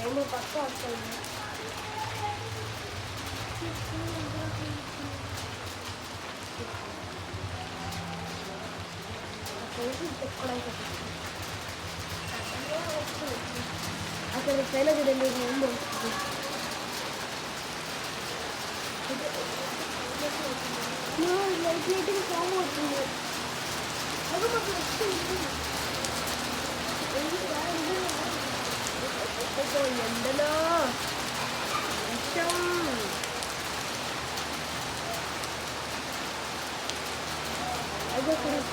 ఏమో పక్క వస్తుంది. అసలు పైన చూడండి ముందు లైట్ లైట్గా ఫామ్ అవుతుంది. అది మాకు ఎండలో వర్షం అదే కొండ